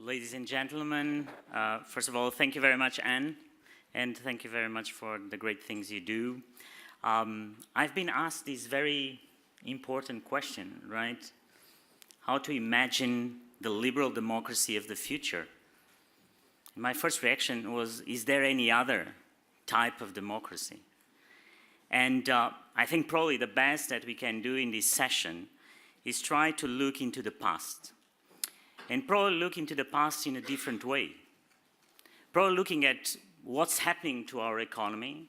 ladies and gentlemen, first of all, thank you very much, Anne, and thank you very much for the great things you do. I've been asked this very important question, right? How to imagine the liberal democracy of the future. My first reaction was, is there any other type of democracy? And I think probably the best that we can do in this session is try to look into the past. And probably look into the past in a different way. Probably looking at what's happening to our economy,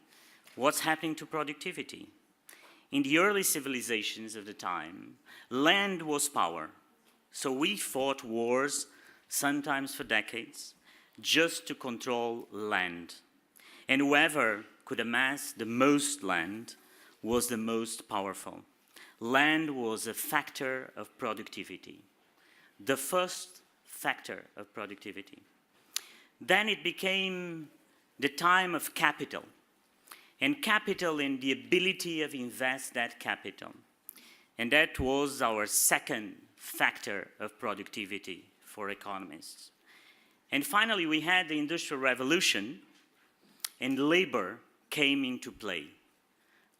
what's happening to productivity. In the early civilizations of the time, land was power. So we fought wars, sometimes for decades, just to control land. And whoever could amass the most land was the most powerful. Land was a factor of productivity. The first factor of productivity. Then it became the time of capital. And capital and the ability of invest that capital. And that was our second factor of productivity for economists. And finally, we had the Industrial Revolution, and labor came into play.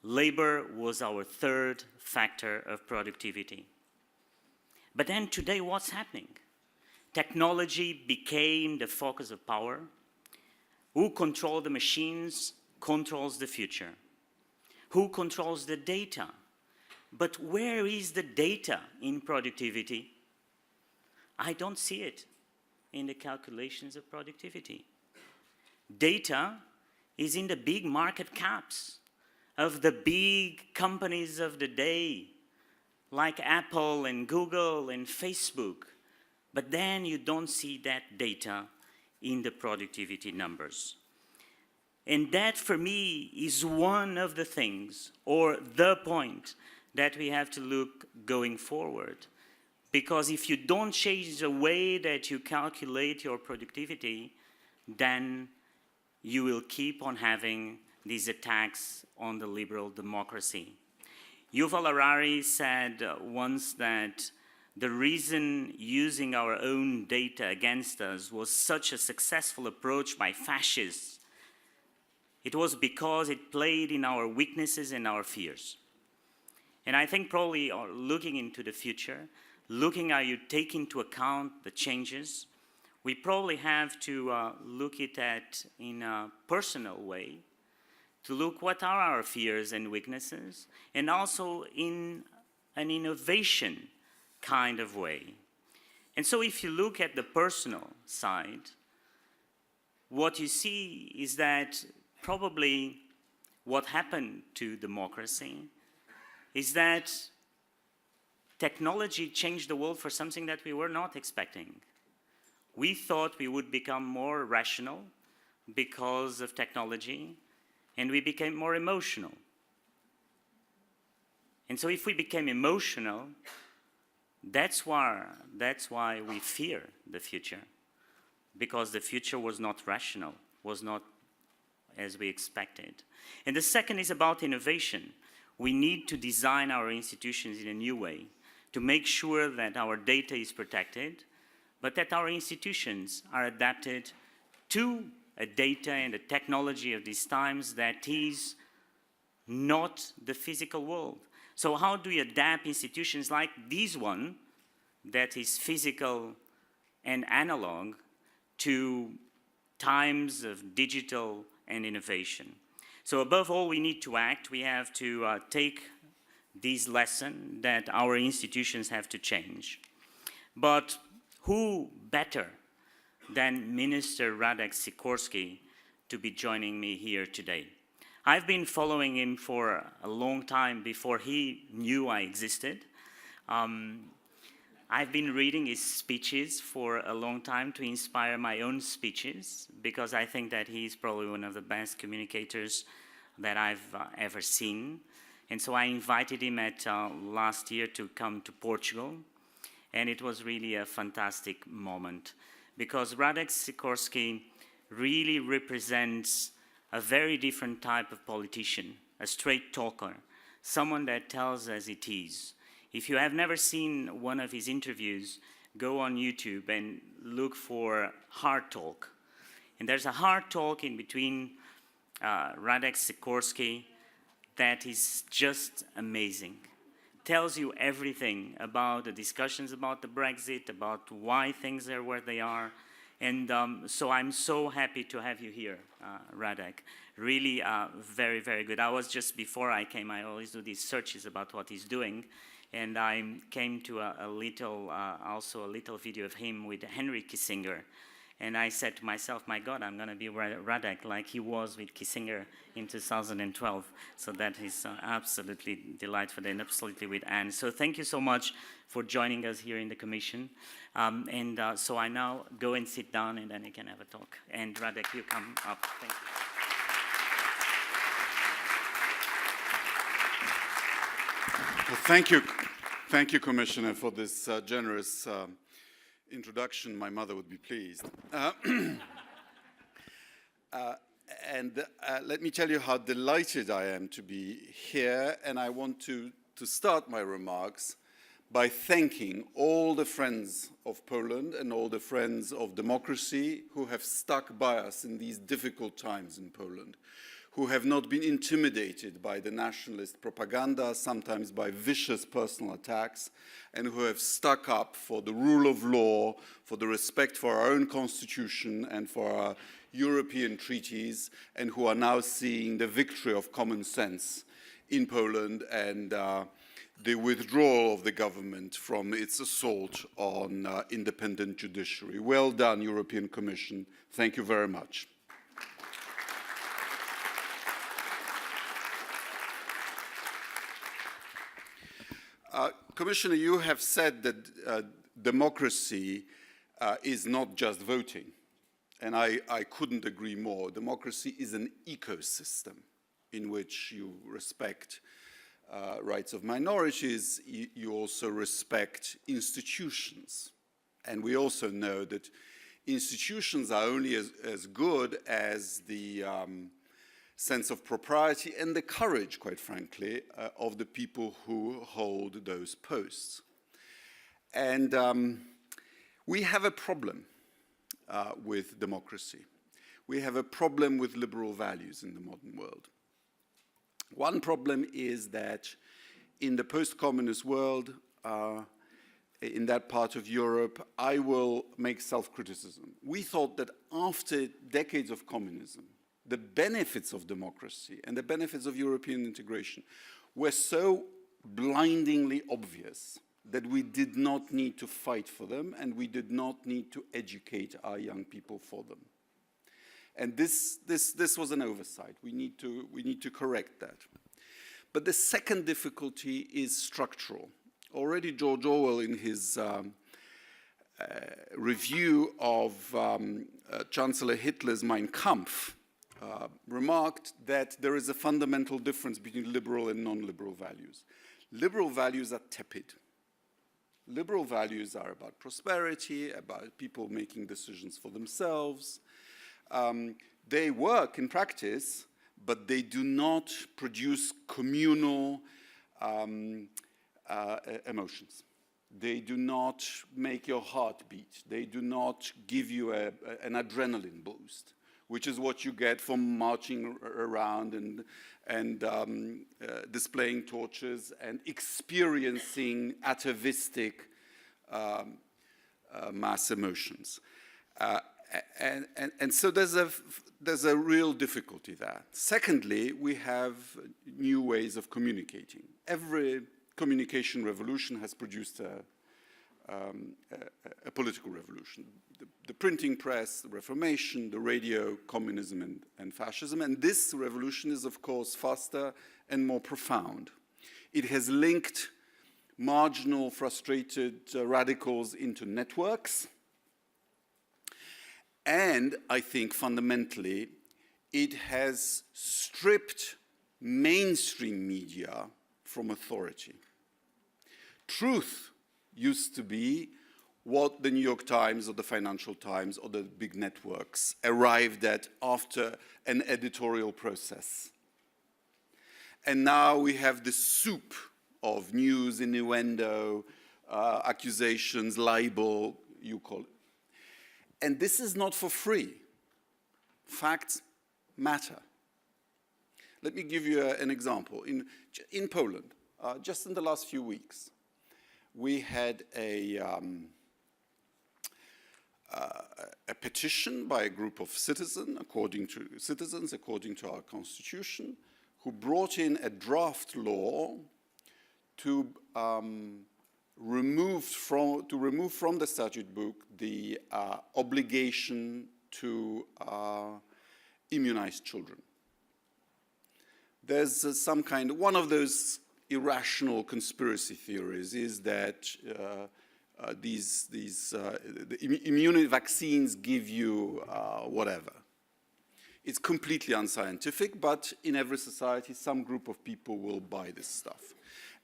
Labor was our third factor of productivity. But then today, what's happening? Technology became the focus of power. Who controls the machines controls the future. Who controls the data? But where is the data in productivity? I don't see it in the calculations of productivity. Data is in the big market caps of the big companies of the day, like Apple and Google and Facebook. But then you don't see that data in the productivity numbers. And that, for me, is one of the things, or the point, that we have to look going forward. Because if you don't change the way that you calculate your productivity, then you will keep on having these attacks on the liberal democracy. Yuval Harari said once that the reason using our own data against us was such a successful approach by fascists, it was because it played in our weaknesses and our fears. And I think probably looking into the future, looking how you take into account the changes, we probably have to look at it in a personal way, to look what are our fears and weaknesses, and also in an innovation kind of way. And so if you look at the personal side, what you see is that probably what happened to democracy is that technology changed the world for something that we were not expecting. We thought we would become more rational because of technology, and we became more emotional. And so if we became emotional, that's why we fear the future, because the future was not rational, was not as we expected. And the second is about innovation. We need to design our institutions in a new way to make sure that our data is protected, but that our institutions are adapted to a data and a technology of these times that is not the physical world. So how do we adapt institutions like this one, that is physical and analog, to times of digital and innovation? So above all, we need to act. We have to take this lesson that our institutions have to change. But who better than Minister Radek Sikorski to be joining me here today? I've been following him for a long time before he knew I existed. I've been reading his speeches for a long time to inspire my own speeches, because I think that he's probably one of the best communicators that I've ever seen. And so I invited him last year to come to Portugal. And it was really a fantastic moment, because Radek Sikorski really represents a very different type of politician, a straight talker, someone that tells as it is. If you have never seen one of his interviews, go on YouTube and look for Hard Talk. And there's a Hard Talk in between Radek SIKORSKI that is just amazing. Tells you everything about the discussions about the Brexit, about why things are where they are. And so I'm so happy to have you here, Radek. Really very, very good. I was just, before I came, I always do these searches about what he's doing. And I came to also a little video of him with Henry Kissinger. And I said to myself, my God, I'm going to be Radek like he was with Kissinger in 2012. So that is absolutely delightful, and absolutely with Anne. So thank you so much for joining us here in the Commission. So I now go and sit down, and then we can have a talk. And Radek, you come up. Thank you. Well, thank you, Commissioner, for this generous introduction. My mother would be pleased. Let me tell you how delighted I am to be here, and I want to start my remarks by thanking all the friends of Poland and all the friends of democracy who have stuck by us in these difficult times in Poland, who have not been intimidated by the nationalist propaganda, sometimes by vicious personal attacks, and who have stuck up for the rule of law, for the respect for our own constitution and for our European treaties, and who are now seeing the victory of common sense in Poland and the withdrawal of the government from its assault on independent judiciary. Well done, European Commission. Thank you very much. Commissioner, you have said that democracy is not just voting, and I couldn't agree more. Democracy is an ecosystem in which you respect rights of minorities, you also respect institutions. And we also know that institutions are only as good as the sense of propriety and the courage, quite frankly, of the people who hold those posts. And we have a problem with democracy. We have a problem with liberal values in the modern world. One problem is that in the post-communist world, in that part of Europe, I will make self-criticism. We thought that after decades of communism, the benefits of democracy and the benefits of European integration were so blindingly obvious that we did not need to fight for them and we did not need to educate our young people for them. And this was an oversight. We need to correct that. But the second difficulty is structural. Already George Orwell, in his review of Chancellor Hitler's Mein Kampf, remarked that there is a fundamental difference between liberal and non-liberal values. Liberal values are tepid. Liberal values are about prosperity, about people making decisions for themselves. They work in practice, but they do not produce communal emotions. They do not make your heart beat. They do not give you an adrenaline boost, which is what you get from marching around and displaying torches and experiencing atavistic mass emotions. And so there's a real difficulty there. Secondly, we have new ways of communicating. Every communication revolution has produced a political revolution. The printing press, the Reformation, the radio, communism and fascism. And this revolution is, of course, faster and more profound. It has linked marginal, frustrated radicals into networks. And I think fundamentally, it has stripped mainstream media from authority. Truth used to be what the New York Times or the Financial Times or the big networks arrived at after an editorial process. And now we have the soup of news, innuendo, accusations, libel, you call it. And this is not for free. Facts matter. Let me give you an example. In Poland, just in the last few weeks, we had a petition by a group of citizens, according to our constitution, who brought in a draft law to remove from the statute book the obligation to immunize children. There's some kind of, one of those irrational conspiracy theories is that the immunity vaccines give you whatever. It's completely unscientific, but in every society, some group of people will buy this stuff.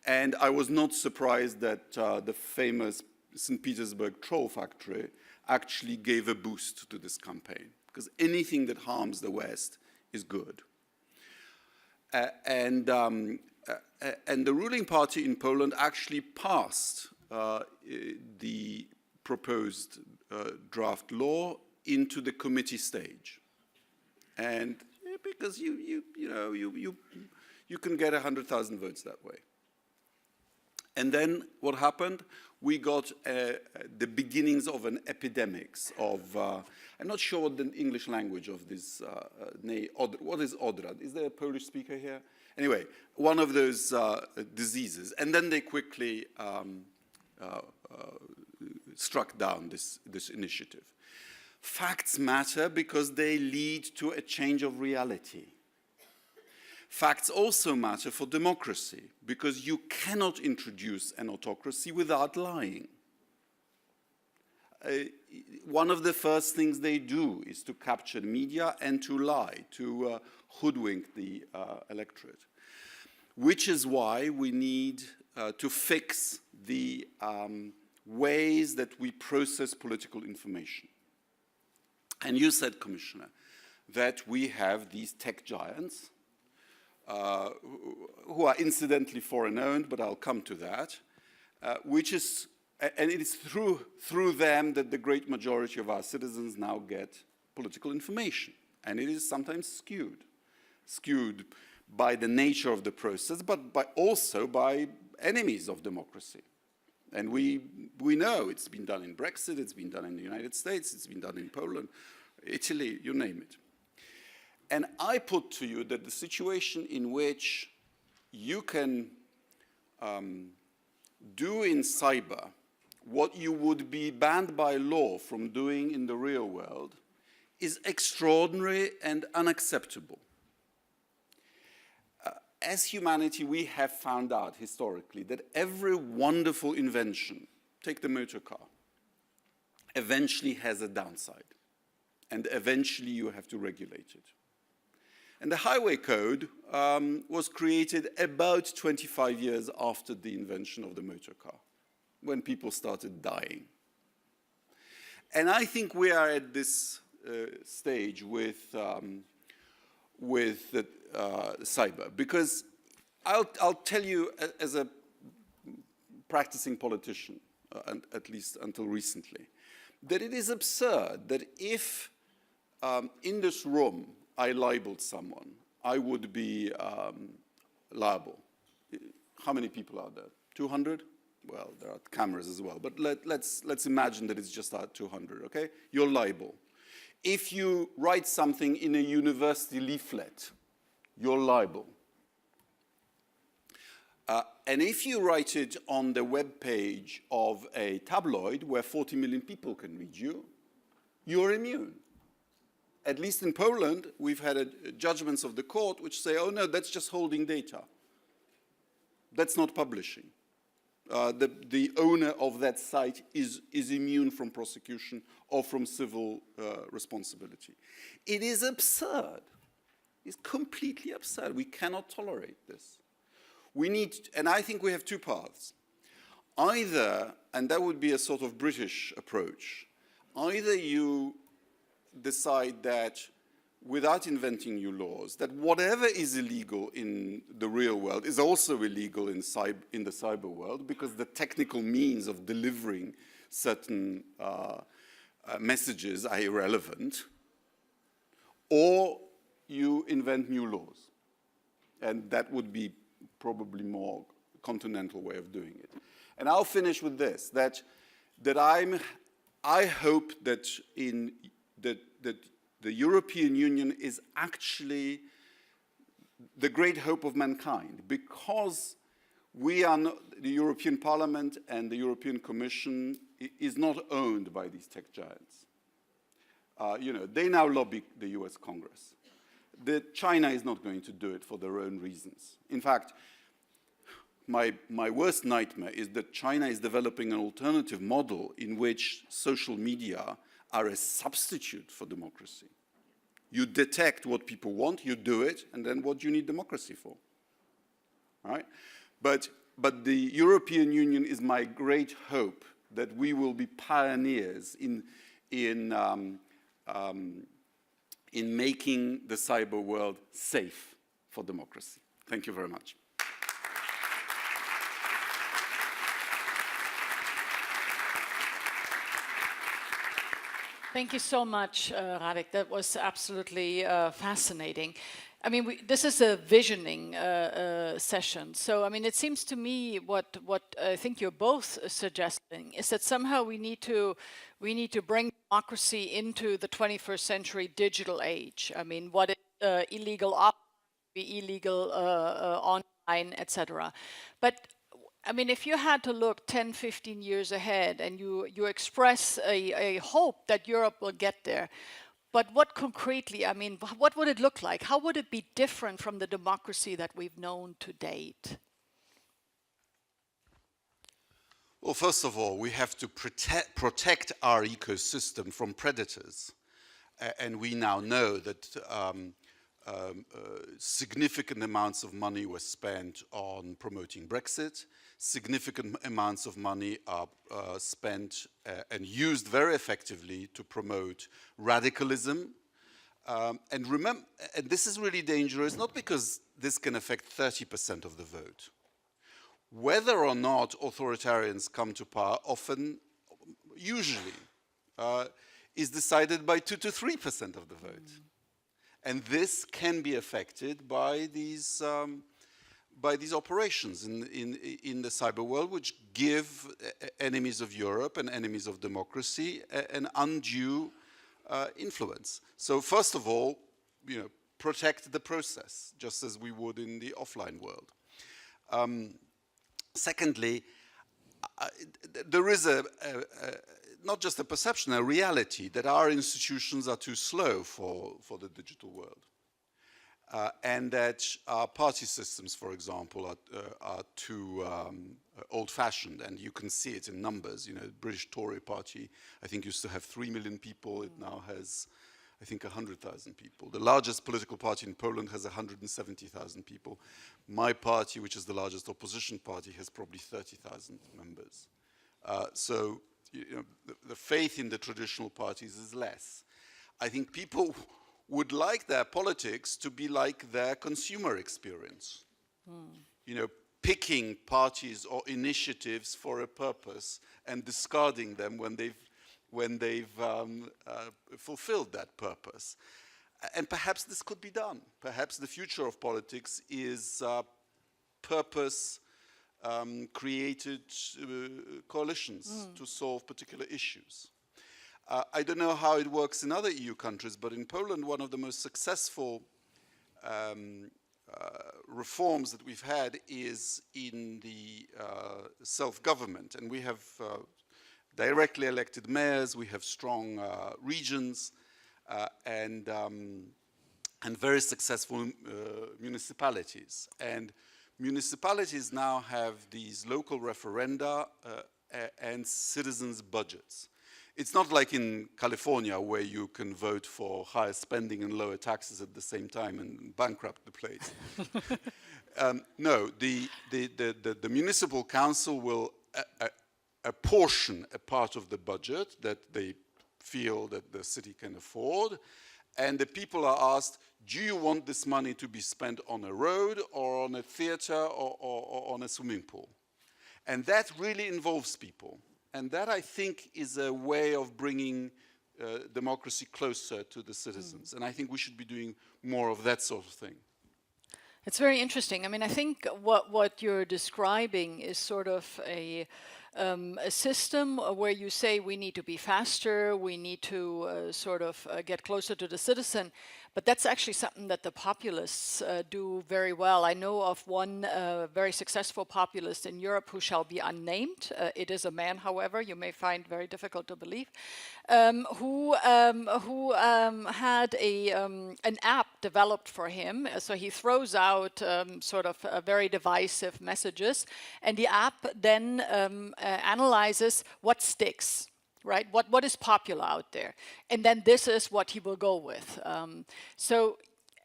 And I was not surprised that the famous St. Petersburg troll factory actually gave a boost to this campaign, because anything that harms the West is good. And the ruling party in Poland actually passed the proposed draft law into the committee stage. And because you can get 100,000 votes that way. And then what happened? We got the beginnings of an epidemics of, I'm not sure what the English language of this, what is Odra? Is there a Polish speaker here? Anyway, one of those diseases. And then they quickly struck down this initiative. Facts matter because they lead to a change of reality. Facts also matter for democracy because you cannot introduce an autocracy without lying. One of the first things they do is to capture the media and to lie, to hoodwink the electorate, which is why we need to fix the ways that we process political information. And you said, Commissioner, that we have these tech giants who are incidentally foreign-owned, but I'll come to that, and it is through them that the great majority of our citizens now get political information. And it is sometimes skewed by the nature of the process, but also by enemies of democracy. And we know it's been done in Brexit, it's been done in the United States, it's been done in Poland, Italy, you name it. And I put to you that the situation in which you can do in cyber what you would be banned by law from doing in the real world is extraordinary and unacceptable. As humanity, we have found out historically that every wonderful invention, take the motor car, eventually has a downside. And eventually you have to regulate it. And the highway code was created about 25 years after the invention of the motor car, when people started dying. And I think we are at this stage with cyber, because I'll tell you, as a practicing politician, at least until recently, that it is absurd that if in this room I libeled someone, I would be liable. How many people are there? 200? Well, there are cameras as well, but let's imagine that it's just 200, okay? You're liable. If you write something in a university leaflet, you're liable. And if you write it on the web page of a tabloid where 40 million people can read you, you're immune. At least in Poland, we've had judgments of the court which say, oh no, that's just holding data. That's not publishing. The owner of that site is immune from prosecution or from civil responsibility. It is absurd. It's completely absurd. We cannot tolerate this. We need, and I think we have two paths. Either, and that would be a sort of British approach, either you decide that without inventing new laws, that whatever is illegal in the real world is also illegal in the cyber world, because the technical means of delivering certain messages are irrelevant, or you invent new laws. And that would be probably more continental way of doing it. And I'll finish with this, that I hope that the European Union is actually the great hope of mankind, because we are not, the European Parliament and the European Commission is not owned by these tech giants. They now lobby the US Congress. China is not going to do it for their own reasons. In fact, my worst nightmare is that China is developing an alternative model in which social media are a substitute for democracy. You detect what people want, you do it, and then what do you need democracy for? Right? But the European Union is my great hope that we will be pioneers in making the cyber world safe for democracy. Thank you very much. Thank you so much, Radek. That was absolutely fascinating. I mean, this is a visioning session. So, I mean, it seems to me what I think you're both suggesting is that somehow we need to bring democracy into the 21st century digital age. I mean, what is illegal be illegal online, etc. But I mean, if you had to look 10, 15 years ahead and you express a hope that Europe will get there, but what concretely, I mean, what would it look like? How would it be different from the democracy that we've known to date? Well, first of all, we have to protect our ecosystem from predators. And we now know that significant amounts of money were spent on promoting Brexit. Significant amounts of money are spent and used very effectively to promote radicalism. And remember, and this is really dangerous, not because this can affect 30% of the vote. Whether or not authoritarians come to power usually, is decided by 2 to 3% of the vote. And this can be affected by these operations in the cyber world, which give enemies of Europe and enemies of democracy an undue influence. So first of all, protect the process, just as we would in the offline world. Secondly, there is not just a perception, a reality that our institutions are too slow for the digital world. And that our party systems, for example, are too old-fashioned, and you can see it in numbers. The British Tory party, I think, used to have 3 million people. It now has, I think, 100,000 people. The largest political party in Poland has 170,000 people. My party, which is the largest opposition party, has probably 30,000 members. So the faith in the traditional parties is less. I think people would like their politics to be like their consumer experience. Picking parties or initiatives for a purpose and discarding them when they've fulfilled that purpose. And perhaps this could be done. Perhaps the future of politics is purpose created coalitions to solve particular issues. I don't know how it works in other EU countries, but in Poland, one of the most successful reforms that we've had is in the self-government. And we have directly elected mayors, we have strong regions, and very successful municipalities. And municipalities now have these local referenda and citizens' budgets. It's not like in California where you can vote for higher spending and lower taxes at the same time and bankrupt the place. No, the municipal council will apportion a part of the budget that they feel that the city can afford, And the people are asked, do you want this money to be spent on a road or on a theater or on a swimming pool? And that really involves people. And that, I think, is a way of bringing democracy closer to the citizens. And I think we should be doing more of that sort of thing. It's very interesting. I mean, I think what you're describing is sort of a system where you say we need to be faster, we need to sort of get closer to the citizen, but that's actually something that the populists do very well. I know of one very successful populist in Europe who shall be unnamed. It is a man, however, you may find very difficult to believe, who had an app developed for him. So he throws out sort of very divisive messages, and the app then analyzes what sticks. Right? What is popular out there? And then this is what he will go with. So,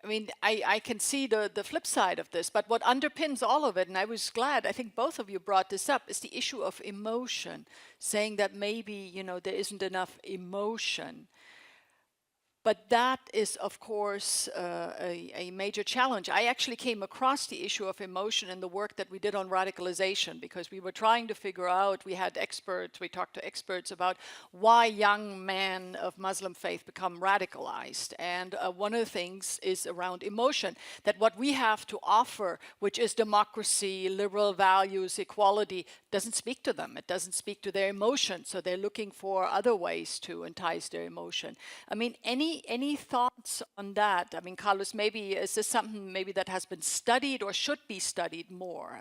I mean, I can see the flip side of this, but what underpins all of it, and I was glad, I think both of you brought this up, is the issue of emotion, saying that maybe, you know, there isn't enough emotion. But that is, of course, a major challenge. I actually came across the issue of emotion in the work that we did on radicalization, because we were trying to figure out, we had experts, we talked to experts about why young men of Muslim faith become radicalized. And one of the things is around emotion, that what we have to offer, which is democracy, liberal values, equality, doesn't speak to them. It doesn't speak to their emotions. So they're looking for other ways to entice their emotion. I mean, any thoughts on that? I mean, Carlos, maybe is this something maybe that has been studied or should be studied more?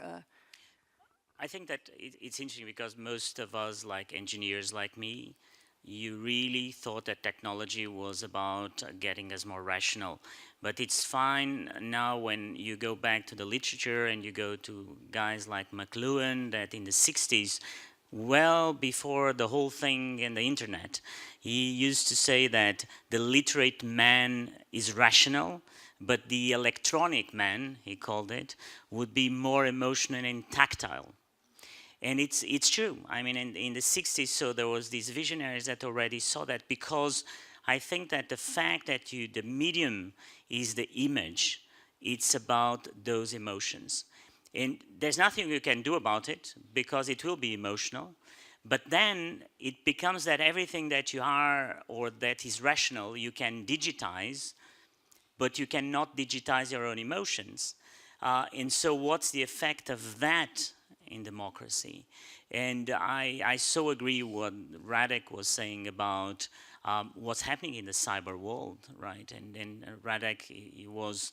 I think that it's interesting because most of us, like engineers like me, you really thought that technology was about getting us more rational. But it's fine now when you go back to the literature and you go to guys like McLuhan, that in the 60s, well before the whole thing in the internet, he used to say that the literate man is rational, but the electronic man, he called it, would be more emotional and tactile. And it's true. I mean, in the 60s, so there was these visionaries that already saw that, because I think that the fact that the medium is the image, it's about those emotions. And there's nothing you can do about it, because it will be emotional. But then it becomes that everything that you are or that is rational, you can digitize, but you cannot digitize your own emotions. And so what's the effect of that in democracy? And I so agree what Radek was saying about what's happening in the cyber world, right? And Radek, he was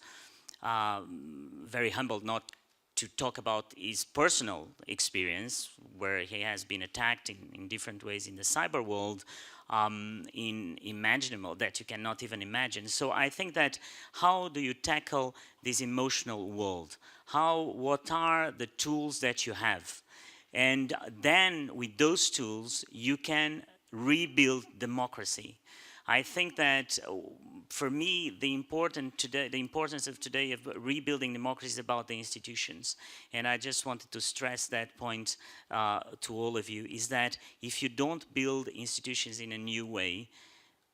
very humbled not to talk about his personal experience, where he has been attacked in different ways in the cyber world, unimaginable, that you cannot even imagine. So I think that how do you tackle this emotional world? What are the tools that you have? And then with those tools, you can rebuild democracy. I think that for me, the importance of today of rebuilding democracy is about the institutions. And I just wanted to stress that point to all of you, is that if you don't build institutions in a new way,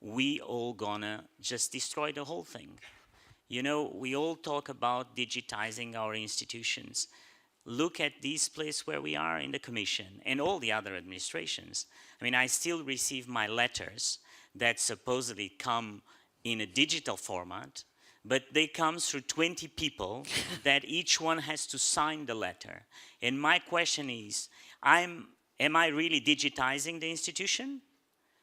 we all gonna just destroy the whole thing. You know, we all talk about digitizing our institutions. Look at this place where we are in the Commission and all the other administrations. I mean, I still receive my letters that supposedly come in a digital format, but they come through 20 people that each one has to sign the letter. And my question is, am I really digitizing the institution?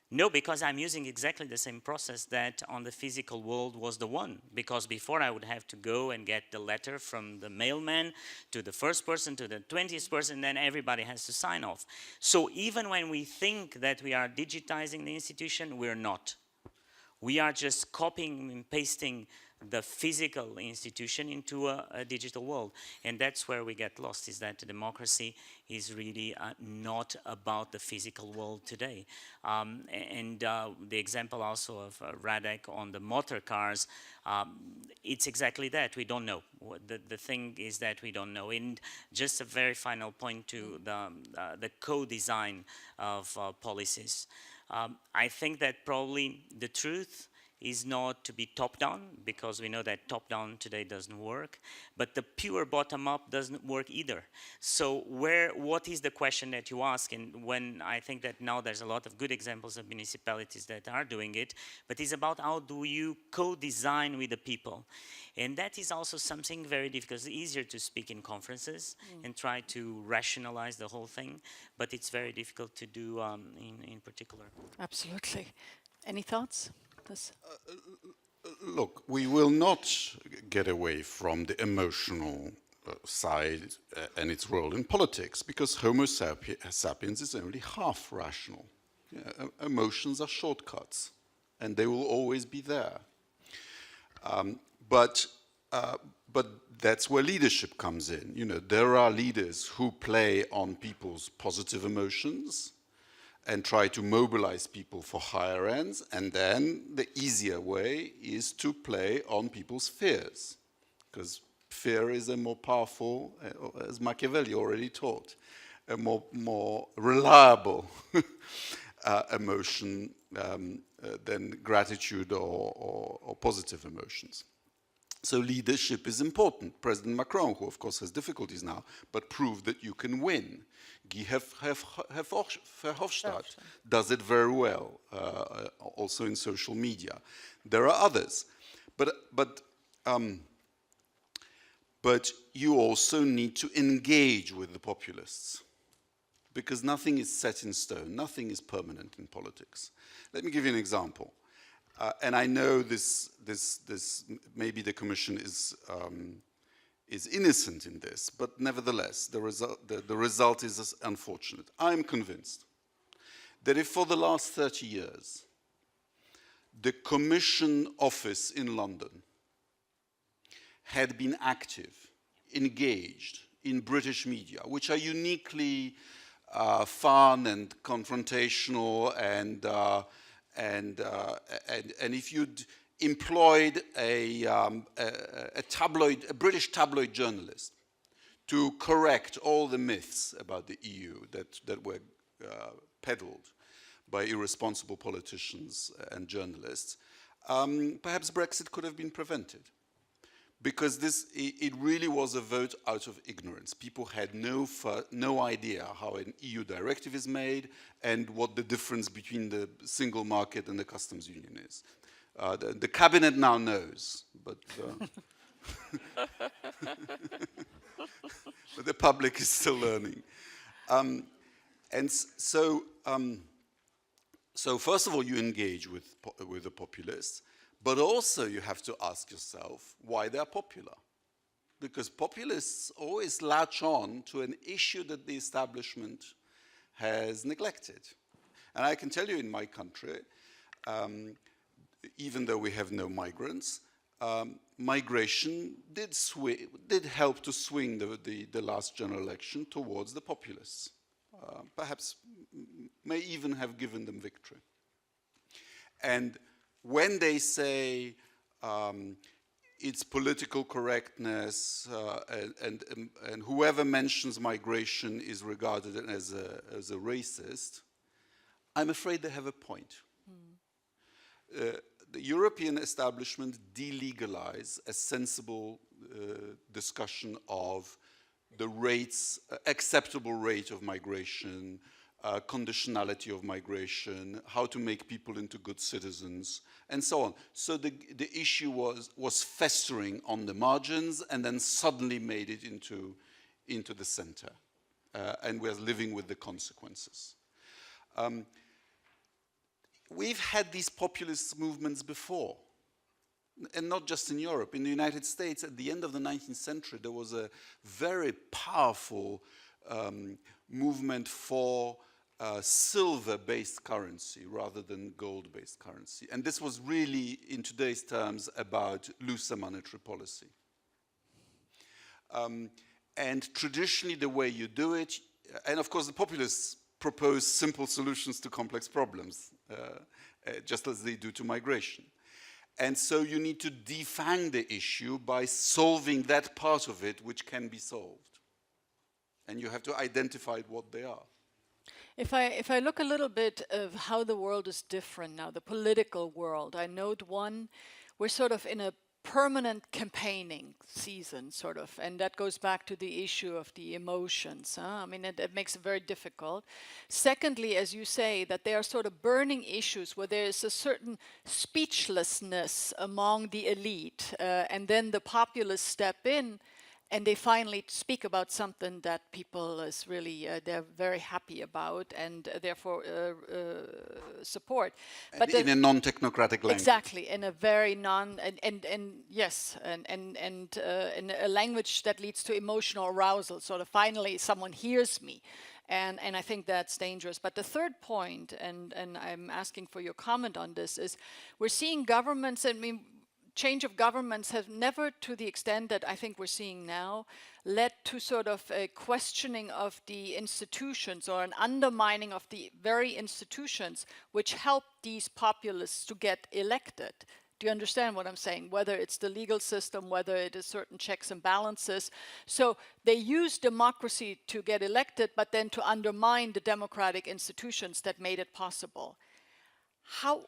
No, because I'm using exactly the same process that on the physical world was the one. Because before I would have to go and get the letter from the mailman to the first person to the 20th person, then everybody has to sign off. So even when we think that we are digitizing the institution, we're not. We are just copying and pasting the physical institution into a digital world. And that's where we get lost, is that democracy is really not about the physical world today. The example also of Radek on the motor cars, it's exactly that. We don't know. The thing is that we don't know. And just a very final point to the co-design of policies. I think that probably the truth is not to be top-down, because we know that top-down today doesn't work, but the pure bottom-up doesn't work either. So what is the question that you ask? And when I think that now there's a lot of good examples of municipalities that are doing it, but it's about how do you co-design with the people. And that is also something very difficult. It's easier to speak in conferences and try to rationalize the whole thing, but it's very difficult to do in particular. Absolutely. Any thoughts? Look, we will not get away from the emotional side and its role in politics, because Homo sapiens is only half rational. Yeah, emotions are shortcuts, and they will always be there. But that's where leadership comes in. You know, there are leaders who play on people's positive emotions and try to mobilize people for higher ends, and then the easier way is to play on people's fears, because fear is a more powerful, as Machiavelli already taught, a more reliable emotion than gratitude or positive emotions. So leadership is important. President Macron, who of course has difficulties now, but proved that you can win. Guy Verhofstadt does it very well, also in social media. There are others, but you also need to engage with the populists, because nothing is set in stone, nothing is permanent in politics. Let me give you an example. And I know this maybe the Commission is innocent in this, but nevertheless, the result is unfortunate. I'm convinced that if for the last 30 years, the Commission office in London had been active, engaged in British media, which are uniquely fun and confrontational, and if you'd employed a British tabloid journalist to correct all the myths about the EU that were peddled by irresponsible politicians and journalists, perhaps Brexit could have been prevented. Because it really was a vote out of ignorance. People had no idea how an EU directive is made and what the difference between the single market and the customs union is. The cabinet now knows, but but the public is still learning. So first of all, you engage with the populists. But also you have to ask yourself why they're popular. Because populists always latch on to an issue that the establishment has neglected. And I can tell you in my country, even though we have no migrants, migration did help to swing the last general election towards the populists. Perhaps may even have given them victory. And when they say it's political correctness and whoever mentions migration is regarded as a racist, I'm afraid they have a point. The European establishment delegalized a sensible discussion of the rates, acceptable rate of migration, conditionality of migration, how to make people into good citizens, and so on. So the issue was festering on the margins and then suddenly made it into the center. And we're living with the consequences. We've had these populist movements before, and not just in Europe. In the United States, at the end of the 19th century, there was a very powerful movement for silver-based currency rather than gold-based currency. And this was really, in today's terms, about looser monetary policy. And traditionally, the way you do it, and of course the populists propose simple solutions to complex problems, just as they do to migration. And so you need to defang the issue by solving that part of it which can be solved. And you have to identify what they are. If I look a little bit of how the world is different now, the political world, I note one, we're sort of in a permanent campaigning season, sort of, and that goes back to the issue of the emotions. I mean, it makes it very difficult. Secondly, as you say, that there are sort of burning issues where there is a certain speechlessness among the elite, and then the populace step in and they finally speak about something that people is really they're very happy about and therefore support. But in a non-technocratic language. Exactly, in a very and yes, and in a language that leads to emotional arousal. Sort of finally, someone hears me. And I think that's dangerous. But the third point, and I'm asking for your comment on this, is we're seeing governments, I mean, change of governments have never, to the extent that I think we're seeing now, led to sort of a questioning of the institutions or an undermining of the very institutions which help these populists to get elected. Do you understand what I'm saying? Whether it's the legal system, whether it is certain checks and balances. So they use democracy to get elected, but then to undermine the democratic institutions that made it possible. How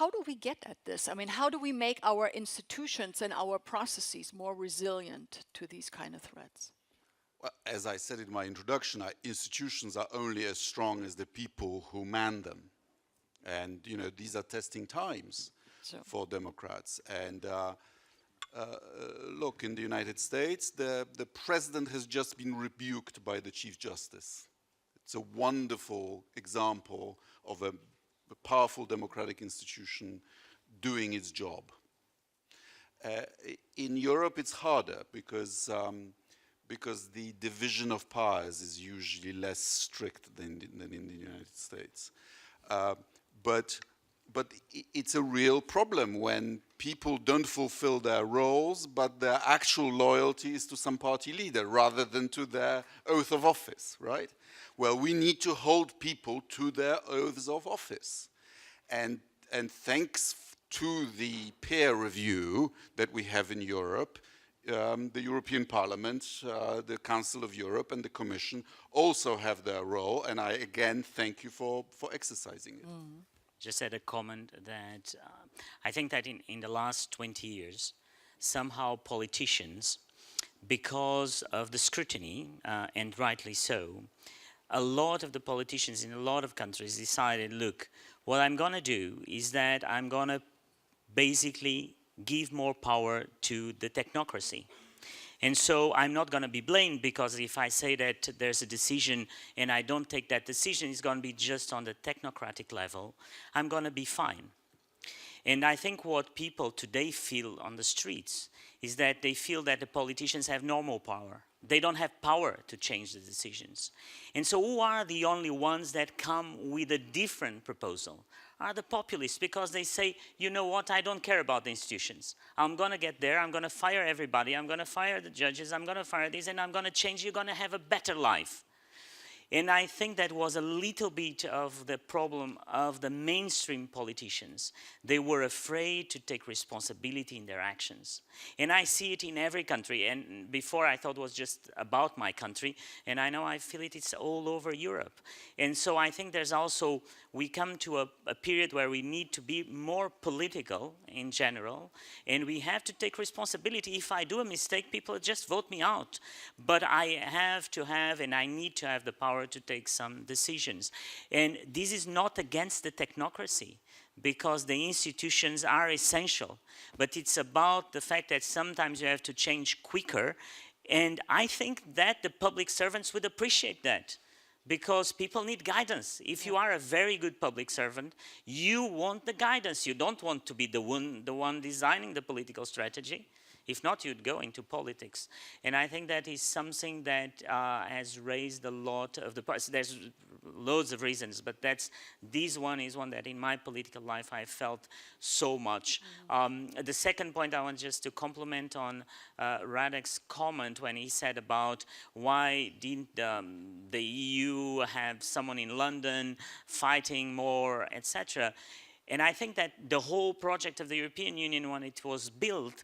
do we get at this? I mean, how do we make our institutions and our processes more resilient to these kind of threats? Well, as I said in my introduction, our institutions are only as strong as the people who man them. And, you know, these are testing times for Democrats. And look, in the United States, the president has just been rebuked by the Chief Justice. It's a wonderful example of a powerful democratic institution doing its job. In Europe, it's harder because the division of powers is usually less strict than in the United States. But it's a real problem when people don't fulfill their roles, but their actual loyalty is to some party leader rather than to their oath of office, right? Well, we need to hold people to their oaths of office. And thanks to the peer review that we have in Europe, the European Parliament, the Council of Europe and the Commission also have their role. And I again thank you for exercising it. Mm. Just add a comment that I think that in the last 20 years, somehow politicians, because of the scrutiny, and rightly so, a lot of the politicians in a lot of countries decided, look, what I'm going to do is that I'm going to basically give more power to the technocracy. And so I'm not going to be blamed because if I say that there's a decision and I don't take that decision, it's going to be just on the technocratic level, I'm going to be fine. And I think what people today feel on the streets is that they feel that the politicians have normal power. They don't have power to change the decisions. And so who are the only ones that come with a different proposal? Are the populists, because they say, you know what, I don't care about the institutions. I'm going to get there, I'm going to fire everybody, I'm going to fire the judges, I'm going to fire this, and I'm going to change, you're going to have a better life. And I think that was a little bit of the problem of the mainstream politicians. They were afraid to take responsibility in their actions. And I see it in every country. And before I thought it was just about my country. And I know I feel it's all over Europe. And so I think there's also, we come to a period where we need to be more political in general. And we have to take responsibility. If I do a mistake, people just vote me out. But I have to have, and I need to have the power to take some decisions. And this is not against the technocracy, because the institutions are essential. But it's about the fact that sometimes you have to change quicker. And I think that the public servants would appreciate that, because people need guidance. If you are a very good public servant, you want the guidance. You don't want to be the one designing the political strategy. If not, you'd go into politics. And I think that is something that has raised a lot of the parts. There's loads of reasons, but this one is one that in my political life I felt so much. Mm-hmm. The second point I want just to compliment on Radek's comment when he said about why didn't the EU have someone in London fighting more, etc. And I think that the whole project of the European Union, when it was built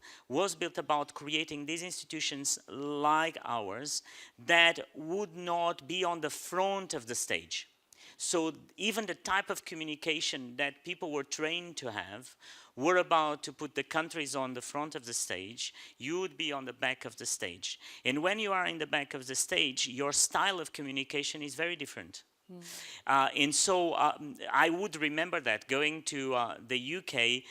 about creating these institutions like ours that would not be on the front of the stage. So even the type of communication that people were trained to have were about to put the countries on the front of the stage, you would be on the back of the stage. And when you are in the back of the stage, your style of communication is very different. And so I would remember that going to the UK,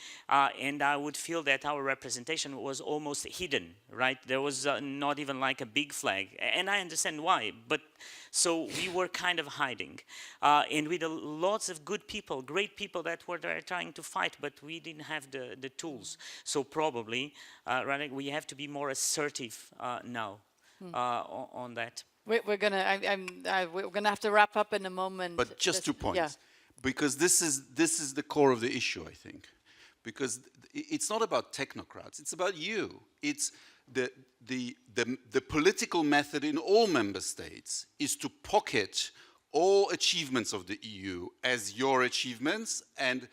and I would feel that our representation was almost hidden, right? There was not even like a big flag, and I understand why, but so we were kind of hiding. And with lots of good people, great people that were there trying to fight, but we didn't have the tools. So probably, right, we have to be more assertive now on that. We're gonna have to wrap up in a moment. But just 2 points, yeah. because this is the core of the issue, I think, because it's not about technocrats; it's about you. It's the political method in all member states is to pocket all achievements of the EU as your achievements and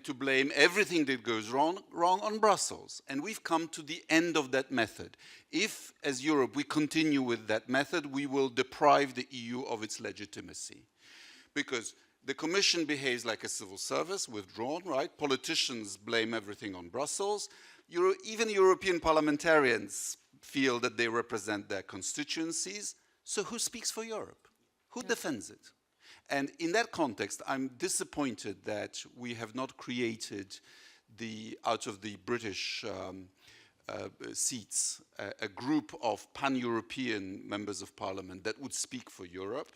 to blame everything that goes wrong on Brussels. And we've come to the end of that method. If, as Europe, we continue with that method, we will deprive the EU of its legitimacy. Because the Commission behaves like a civil service, withdrawn, right? Politicians blame everything on Brussels. Even European parliamentarians feel that they represent their constituencies. So who speaks for Europe? Who defends it? And in that context, I'm disappointed that we have not created out of the British seats, a group of pan-European members of parliament that would speak for Europe.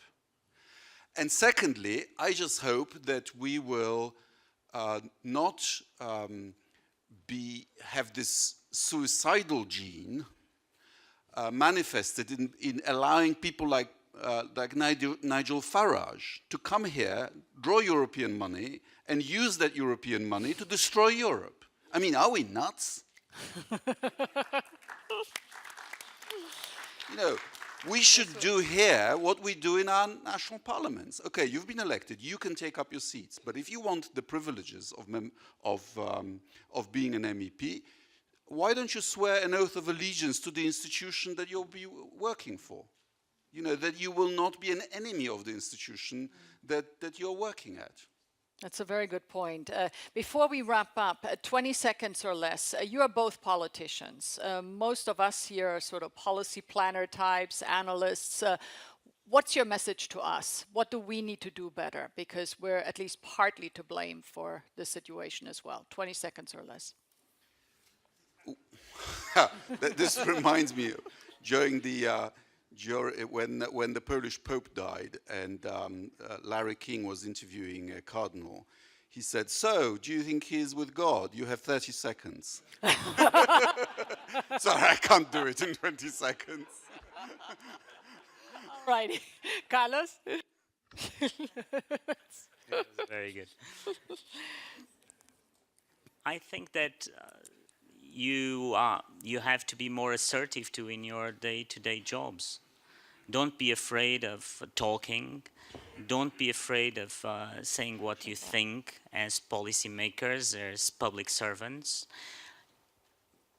And secondly, I just hope that we will not have this suicidal gene manifested in allowing people like Nigel Farage to come here, draw European money, and use that European money to destroy Europe. I mean, are we nuts? You know, we should do here what we do in our national parliaments. Okay, you've been elected, you can take up your seats, but if you want the privileges of being an MEP, why don't you swear an oath of allegiance to the institution that you'll be working for? You know, that you will not be an enemy of the institution that you're working at. That's a very good point. Before we wrap up, 20 seconds or less, you are both politicians. Most of us here are sort of policy planner types, analysts. What's your message to us? What do we need to do better? Because we're at least partly to blame for the situation as well. 20 seconds or less. This reminds me, during the... when the Polish Pope died and Larry King was interviewing a cardinal, he said, "So, do you think he's with God? You have 30 seconds." Sorry, I can't do it in 20 seconds. All righty. Carlos? That was very good. I think that you have to be more assertive too in your day-to-day jobs. Don't be afraid of talking. Don't be afraid of saying what you think as policymakers, as public servants.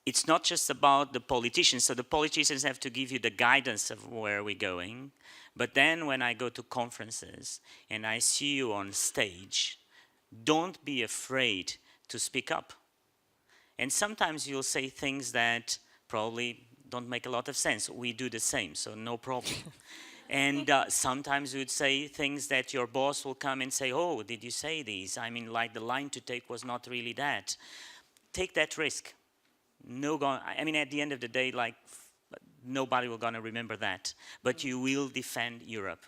It's not just about the politicians. So the politicians have to give you the guidance of where we're going. But then when I go to conferences and I see you on stage, don't be afraid to speak up. And sometimes you'll say things that probably don't make a lot of sense. We do the same, so no problem. And sometimes you'd say things that your boss will come and say, "Oh, did you say these? I mean, like the line to take was not really that." Take that risk. I mean, at the end of the day, like, nobody will gonna remember that. But you will defend Europe.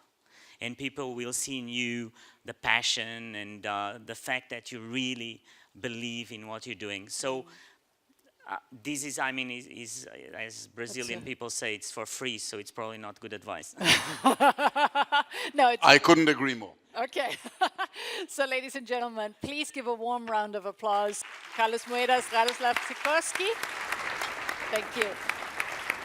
And people will see in you the passion and the fact that you really believe in what you're doing. So this is, I mean, is as Brazilian people say, it's for free, so it's probably not good advice. No, I couldn't agree more. Okay. So, ladies and gentlemen, please give a warm round of applause. Carlos Moedas, Radosław SIKORSKI. Thank you.